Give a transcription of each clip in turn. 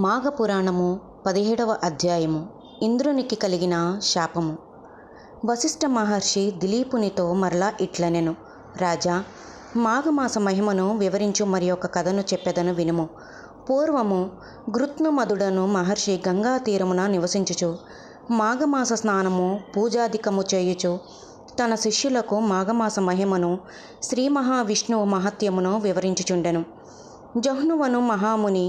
మాఘపురాణము 17వ అధ్యాయము. ఇంద్రునికి కలిగిన శాపము. వశిష్ఠ మహర్షి దిలీపునితో మరలా ఇట్లనెను. రాజా, మాఘమాస మహిమను వివరించు మరి ఒక కథను చెప్పెదను వినుము. పూర్వము గృత్నుమదుడను మహర్షి గంగా తీరమున నివసించుచు మాఘమాస స్నానము పూజాధికము చేయుచు తన శిష్యులకు మాఘమాస మహిమను శ్రీ మహావిష్ణువు మహత్యమును వివరించుచుండెను. జహ్నువను మహాముని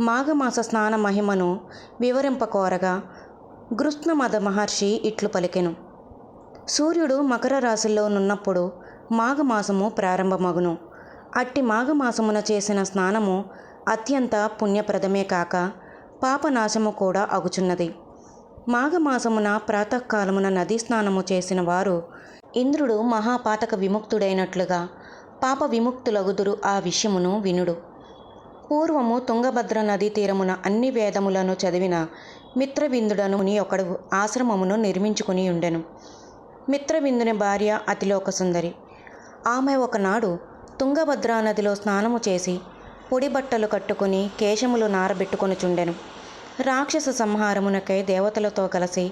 మాఘమాస స్నాన మహిమను వివరింపకోరగా గృత్నమద మహర్షి ఇట్లు పలికెను. సూర్యుడు మకర రాశిలో నున్నప్పుడు మాఘమాసము ప్రారంభమగును. అట్టి మాఘమాసమున చేసిన స్నానము అత్యంత పుణ్యప్రదమే కాక పాపనాశము కూడా అగుచున్నది. మాఘమాసమున ప్రాతకాలమున నదీ స్నానము చేసిన వారు ఇంద్రుడు మహాపాతక విముక్తుడైనట్లుగా పాప విముక్తులగుదురు. ఆ విషయమును వినుడు. పూర్వము తుంగభద్ర నదీ తీరమున అన్ని వేదములను చదివిన మిత్రవిందుడను ముని ఒకడు ఆశ్రమమును నిర్మించుకుని ఉండెను. మిత్రవిందుని భార్య అతిలోక సుందరి. ఆమె ఒకనాడు తుంగభద్రా నదిలో స్నానము చేసి పొడి బట్టలు కట్టుకుని కేశములు నారబెట్టుకొనుచుండెను. రాక్షస సంహారమునకై దేవతలతో కలిసి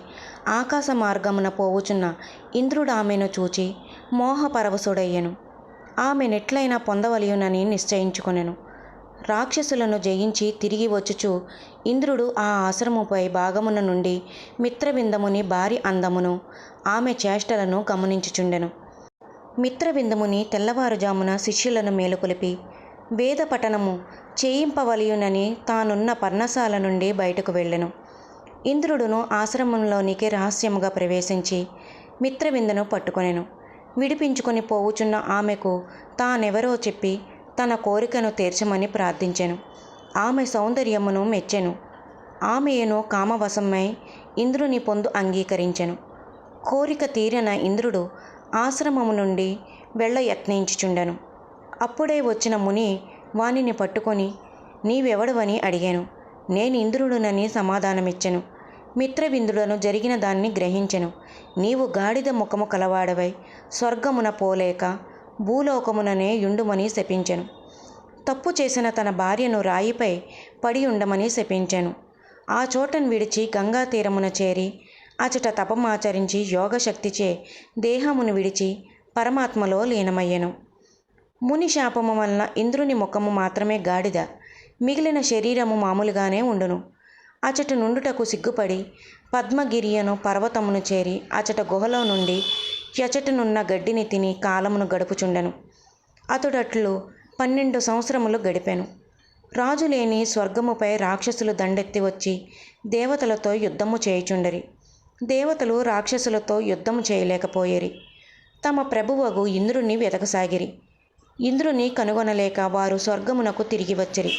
ఆకాశ మార్గమున పోవుచున్న ఇంద్రుడు ఆమెను చూచి మోహపరవశుడయ్యెను. ఆమె నెట్లైనా పొందవలయునని నిశ్చయించుకొనెను. రాక్షసులను జయించి తిరిగి వచ్చుచు ఇంద్రుడు ఆ ఆశ్రముపై భాగమున నుండి మిత్రవిందముని భారీ అందమును ఆమె చేష్టలను గమనించుచుండెను. మిత్రవిందముని తెల్లవారుజామున శిష్యులను మేలుకొలిపి వేద పఠనము చేయింపవలయునని తానున్న పర్ణశాల నుండి బయటకు వెళ్ళెను. ఇంద్రుడును ఆశ్రమంలోనికి రహస్యముగా ప్రవేశించి మిత్రవిందను పట్టుకొనెను. విడిపించుకొని పోవుచున్న ఆమెకు తానెవరో చెప్పి తన కోరికను తీర్చమని ప్రార్థించెను. ఆమె సౌందర్యమును మెచ్చెను. ఆమెను కామవశమై ఇంద్రుని పొందు అంగీకరించెను. కోరిక తీరిన ఇంద్రుడు ఆశ్రమము నుండి వెళ్ళ యత్నించుచుండెను. అప్పుడే వచ్చిన ముని వానిని పట్టుకొని నీవెవడవని అడిగాను. నేను ఇంద్రుడునని సమాధానమిచ్చెను. మిత్రవిందుడను జరిగిన దాన్ని గ్రహించెను. నీవు గాడిద ముఖము కలవాడవై స్వర్గమున పోలేక భూలోకముననే యుండుమని శపించెను. తప్పు చేసిన తన భార్యను రాయిపై పడి ఉండమని శపించెను. ఆ చోటను విడిచి గంగా తీరమున చేరి అచట తపమాచరించి యోగశక్తిచే దేహమును విడిచి పరమాత్మలో లీనమయ్యెను. ముని శాపము వలన ఇంద్రుని ముఖము మాత్రమే గాడిద, మిగిలిన శరీరము మామూలుగానే ఉండును. అచట నుండుటకు సిగ్గుపడి పద్మగిరియను పర్వతమును చేరి అచట గుహలో నుండి యచటనున్న గడ్డిని తిని కాలమును గడుపుచుండెను. అతడట్లు 12 సంవత్సరములు గడిపెను. రాజులేని స్వర్గముపై రాక్షసులు దండెత్తి వచ్చి దేవతలతో యుద్ధము చేయుచుండరి. దేవతలు రాక్షసులతో యుద్ధము చేయలేకపోయేరి. తమ ప్రభువగు ఇంద్రుని వెతకసాగిరి. ఇంద్రుని కనుగొనలేక వారు స్వర్గమునకు తిరిగి వచ్చిరి.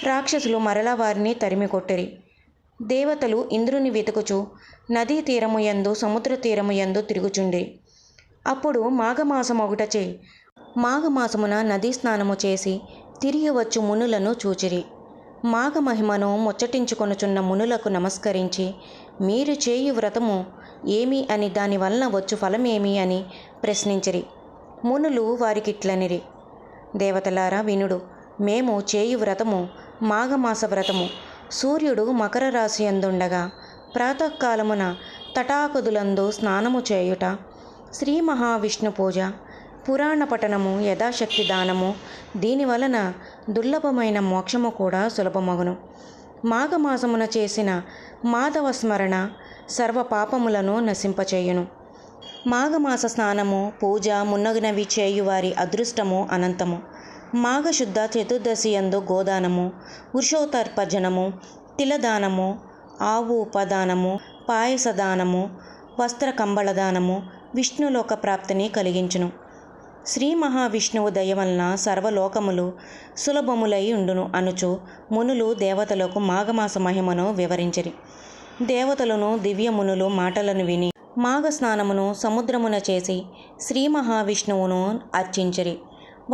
రాక్షసులు మరలా వారిని తరిమి కొట్టిరి. దేవతలు ఇంద్రుని వెతుకుచు నదీ తీరము యందు సముద్ర తీరము యందు తిరుగుచుండిరి. అప్పుడు మాఘమాసమొకటచే మాఘమాసమున నదీ స్నానము చేసి తిరిగి వచ్చు మునులను చూచిరి. మాఘమహిమను ముచ్చటించుకొనుచున్న మునులకు నమస్కరించి మీరు చేయు వ్రతము ఏమి అని దాని వలన వచ్చు ఫలమేమి అని ప్రశ్నించిరి. మునులు వారికిట్లనిరి. దేవతలారా వినుడు. మేము చేయు వ్రతము మాఘమాస వ్రతము. సూర్యుడు మకర రాశి యందుండగా ప్రాతకాలమున తటాకదులందు స్నానము చేయుట, శ్రీ మహావిష్ణు పూజ, పురాణ పఠనము, యథాశక్తి దానము, దీనివలన దుర్లభమైన మోక్షము కూడా సులభమగును. మాఘమాసమున చేసిన మాధవ స్మరణ సర్వ పాపములను నశింపచేయును. మాఘమాస స్నానము పూజ మున్నగునవి చేయువారి అదృష్టము అనంతము. మాఘశుద్ధ చతుర్దశి యందు గోదానము, వృషోతర్పజనము, తిలదానము, ఆవు ఉపదానము, పాయసదానము, వస్త్ర కంబళదానము విష్ణులోక ప్రాప్తిని కలిగించును. శ్రీ మహావిష్ణువు దయ వలన సర్వలోకములు సులభములై ఉండును అనుచు మునులు దేవతలకు మాఘమాస మహిమను వివరించిరి. దేవతలను దివ్యమునులు మాటలను విని మాఘస్నానమును సముద్రమున చేసి శ్రీ మహావిష్ణువును అర్చించిరి.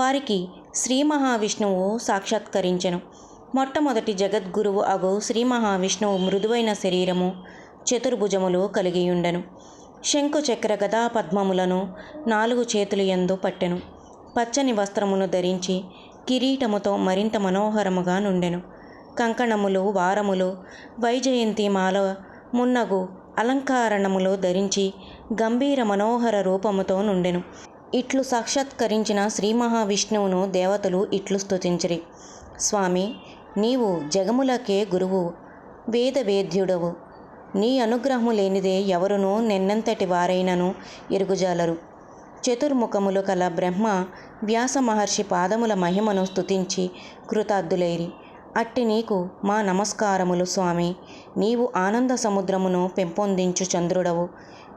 వారికి శ్రీ మహావిష్ణువు సాక్షాత్కరించెను. మొట్టమొదటి జగద్గురువు అగు శ్రీ మహావిష్ణువు మృదువైన శరీరము, చతుర్భుజములు కలిగియుండెను. శంకు చక్ర గదా పద్మములను 4 చేతులు యందు పట్టెను. పచ్చని వస్త్రమును ధరించి కిరీటముతో మరింత మనోహరముగా నుండెను. కంకణములు వారములు వైజయంతి మాల మున్నగు అలంకారణములు ధరించి గంభీర మనోహర రూపముతో నుండెను. ఇట్లు సాక్షాత్కరించిన శ్రీ మహావిష్ణువును దేవతలు ఇట్లు స్తుతించిరి. స్వామి, నీవు జగములకే గురువు, వేదవేద్యుడవు. నీ అనుగ్రహము లేనిదే ఎవరునూ నెన్నంతటి వారైనను ఎరుగుజాలరు. చతుర్ముఖములు కల బ్రహ్మ వ్యాస మహర్షి పాదముల మహిమను స్తుతించి కృతార్థులైరి. అట్టి నీకు మా నమస్కారములు స్వామి. నీవు ఆనంద సముద్రమును పెంపొందించు చంద్రుడవు.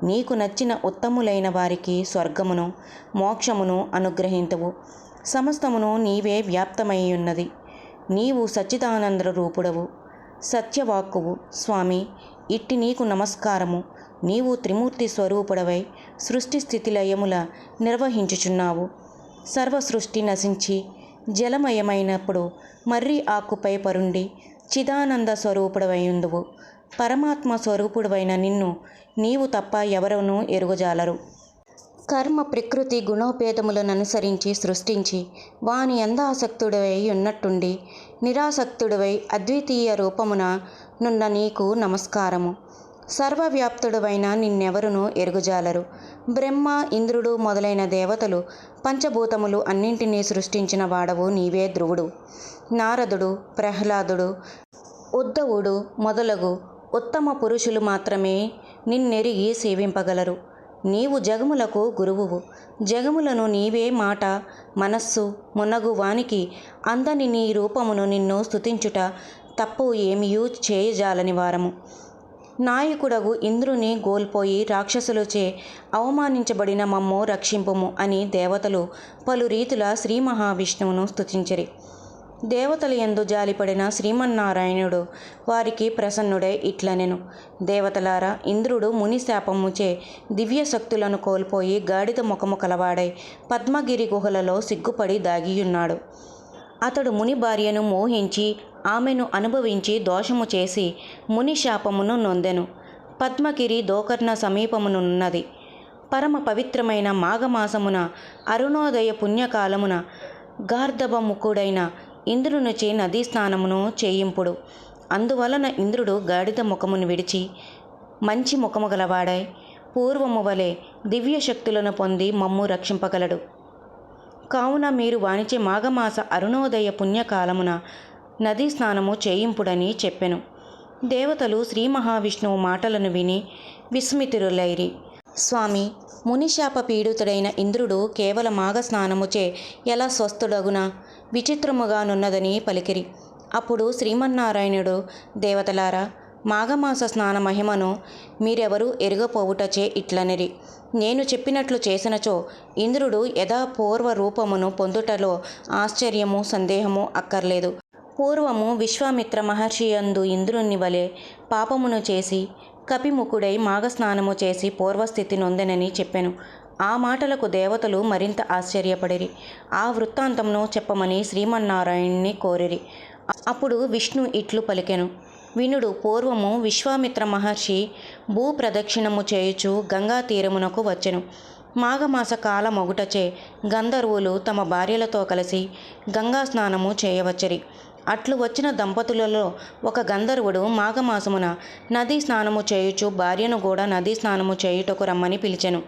నీకు నచ్చిన ఉత్తములైన వారికి స్వర్గమును మోక్షమును అనుగ్రహింతువు. సమస్తమును నీవే వ్యాప్తమైయున్నది. నీవు సచ్చిదానంద రూపుడవు, సత్యవాక్కువు. స్వామి, ఇట్టి నీకు నమస్కారము. నీవు త్రిమూర్తి స్వరూపుడవై సృష్టి స్థితి లయముల నిర్వహించుచున్నావు. సర్వ సృష్టి నశించి జలమయమైనప్పుడు మర్రి ఆకుపై పరుండి చిదానంద స్వరూపుడవైయుందువు. పరమాత్మ స్వరూపుడవైన నిన్ను నీవు తప్ప ఎవరునూ ఎరుగజాలరు. కర్మ ప్రకృతి గుణోపేతములను అనుసరించి సృష్టించి వాని అందాసక్తుడవై ఉన్నట్టుండి నిరాసక్తుడవై అద్వితీయ రూపమున నున్న నీకు నమస్కారము. సర్వవ్యాప్తుడవైన నిన్నెవరునూ ఎరుగుజాలరు. బ్రహ్మ, ఇంద్రుడు మొదలైన దేవతలు పంచభూతములు అన్నింటినీ సృష్టించిన వాడవు నీవే ధ్రువుడు. నారదుడు, ప్రహ్లాదుడు, ఉద్ధవుడు మొదలగు ఉత్తమ పురుషులు మాత్రమే నిన్నెరిగి సేవింపగలరు. నీవు జగములకు గురువువు. జగములను నీవే మాట, మనస్సు మున్నగు వానికి అందని నీ రూపమును నిన్ను స్తుతించుట తప్పు ఏమియూ చేయజాలని వారము. నాయకుడగు ఇంద్రుని గోల్పోయి రాక్షసులచే అవమానించబడిన మమ్ము రక్షింపుము అని దేవతలు పలు రీతుల శ్రీ మహావిష్ణువును స్తుతించిరి. దేవతల యందు జాలిపడిన శ్రీమన్నారాయణుడు వారికి ప్రసన్నుడై ఇట్లనెను. దేవతలారా, ఇంద్రుడు ముని శాపముచే దివ్య శక్తులను కోల్పోయి గాడిద ముఖము కలవాడై పద్మగిరి గుహలలో సిగ్గుపడి దాగియున్నాడు. అతడు ముని భార్యను మోహించి ఆమెను అనుభవించి దోషము చేసి ముని శాపమును నొందెను. పద్మగిరి దోకర్ణ సమీపమునున్నది. పరమ పవిత్రమైన మాఘమాసమున అరుణోదయ పుణ్యకాలమున గార్ధబముఖుడైన ఇంద్రునిచే నదీ స్నానమును చేయింపుడు. అందువలన ఇంద్రుడు గాడిద ముఖమును విడిచి మంచి ముఖము గలవాడై పూర్వము వలె దివ్య శక్తులను పొంది మమ్ము రక్షింపగలడు. కావున మీరు వానిచే మాఘమాస అరుణోదయ పుణ్యకాలమున నదీ స్నానము చేయింపుడని చెప్పెను. దేవతలు శ్రీ మహావిష్ణువు మాటలను విని విస్మితులైరి. స్వామి, మునిశాప పీడితుడైన ఇంద్రుడు కేవల మాఘ స్నానముచే ఎలా స్వస్థుడగునా విచిత్రముగానున్నదని పలికిరి. అప్పుడు శ్రీమన్నారాయణుడు, దేవతలారా, మాఘమాస స్నాన మహిమను మీరెవరూ ఎరుగపోవుటచే ఇట్లనిరి. నేను చెప్పినట్లు చేసినచో ఇంద్రుడు యథా పూర్వ రూపమును పొందుటలో ఆశ్చర్యము సందేహము అక్కర్లేదు. పూర్వము విశ్వామిత్ర మహర్షి యందు ఇంద్రుని వలె పాపమును చేసి కపిముఖుడై మాఘస్నానము చేసి పూర్వస్థితి నొందెనని చెప్పెను. ఆ మాటలకు దేవతలు మరింత ఆశ్చర్యపడిరి. ఆ వృత్తాంతమును చెప్పమని శ్రీమన్నారాయణుని కోరిరి. అప్పుడు విష్ణు ఇట్లు పలికెను. వినుడు. పూర్వము విశ్వామిత్ర మహర్షి భూప్రదక్షిణము చేయుచు గంగా తీరమునకు వచ్చెను. మాఘమాస కాల మొగుటచే గంధర్వులు తమ భార్యలతో కలిసి గంగా స్నానము చేయవచ్చిరి. అట్లు వచ్చిన దంపతులలో ఒక గంధర్వుడు మాఘమాసమున నదీ స్నానము చేయుచు భార్యను కూడా నదీ స్నానము చేయుటకు రమ్మని పిలిచెను.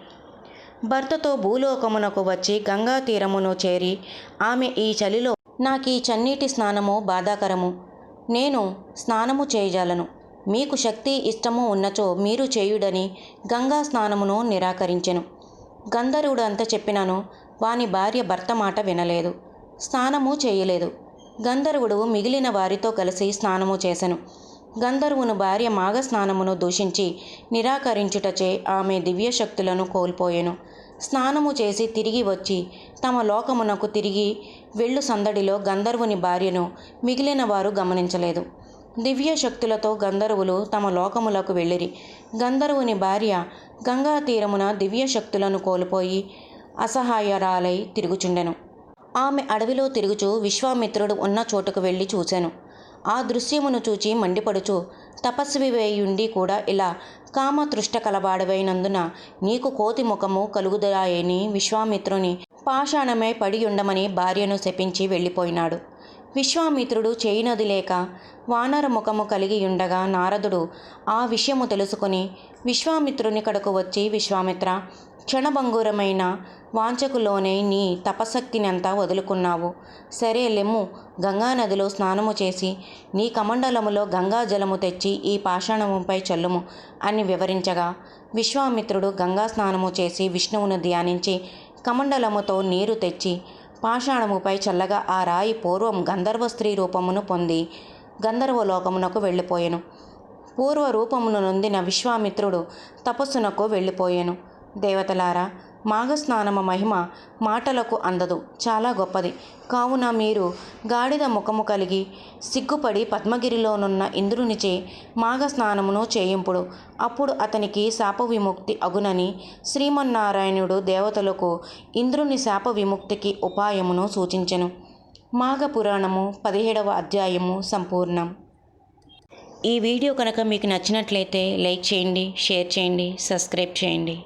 భర్తతో భూలోకమునకు వచ్చి గంగా తీరమును చేరి ఆమె, ఈ చలిలో నాకీ చన్నీటి స్నానము బాధాకరము, నేను స్నానము చేయజాలను. మీకు శక్తి ఇష్టము ఉన్నచో మీరు చేయుడని గంగా స్నానమును నిరాకరించెను. గంధర్వుడు అంత చెప్పినను వాని భార్య భర్త మాట వినలేదు, స్నానము చేయలేదు. గంధర్వుడు మిగిలిన వారితో కలిసి స్నానము చేసెను. గంధర్వుని భార్య మాఘ స్నానమును దూషించి నిరాకరించుటచే ఆమె దివ్యశక్తులను కోల్పోయెను. స్నానము చేసి తిరిగి వచ్చి తమ లోకమునకు తిరిగి వెళ్ళు సందడిలో గంధర్వుని భార్యను మిగిలిన వారు గమనించలేదు. దివ్య శక్తులతో గంధర్వులు తమ లోకములకు వెళ్ళిరి. గంధర్వుని భార్య గంగా తీరమున దివ్య శక్తులను కోల్పోయి అసహాయరాలై తిరుగుచుండెను. ఆమె అడవిలో తిరుగుచూ విశ్వామిత్రుడు ఉన్న చోటుకు వెళ్ళి చూశాను. ఆ దృశ్యమును చూచి మండిపడుచు, తపస్వివైయుండి కూడా ఇలా కామతృష్ట కలవాడవైనందున నీకు కోతి ముఖము కలుగుదరాయని విశ్వామిత్రుని పాషాణమై పడి ఉండమని భార్యను శపించి వెళ్ళిపోయినాడు. విశ్వామిత్రుడు చేయునదిలేక వానర ముఖము కలిగియుండగా నారదుడు ఆ విషయము తెలుసుకొని విశ్వామిత్రుని కడకు వచ్చి, విశ్వామిత్ర, క్షణభంగురమైన వాంఛకులోనే నీ తపశక్తినంతా వదులుకున్నావు. సరే లెమ్ము, గంగానదిలో స్నానము చేసి నీ కమండలములో గంగా జలము తెచ్చి ఈ పాషాణముపై చల్లుము అని వివరించగా, విశ్వామిత్రుడు గంగా స్నానము చేసి విష్ణువును ధ్యానించి కమండలముతో నీరు తెచ్చి పాషాణముపై చల్లగా ఆ రాయి పూర్వం గంధర్వ స్త్రీ రూపమును పొంది గంధర్వలోకమునకు వెళ్ళిపోయెను. పూర్వ రూపమును నొందిన విశ్వామిత్రుడు తపస్సునకు వెళ్ళిపోయెను. దేవతలారా, మాఘస్నానమ మహిమ మాటలకు అందదు, చాలా గొప్పది. కావున మీరు గాడిద ముఖము కలిగి సిగ్గుపడి పద్మగిరిలోనున్న ఇంద్రునిచే మాఘస్నానమును చేయింపుడు. అప్పుడు అతనికి శాప విముక్తి అగునని శ్రీమన్నారాయణుడు దేవతలకు ఇంద్రుని శాప విముక్తికి ఉపాయమును సూచించెను. మాఘ పురాణము 17వ అధ్యాయము సంపూర్ణం. ఈ వీడియో కనుక మీకు నచ్చినట్లయితే లైక్ చేయండి, షేర్ చేయండి, సబ్స్క్రైబ్ చేయండి.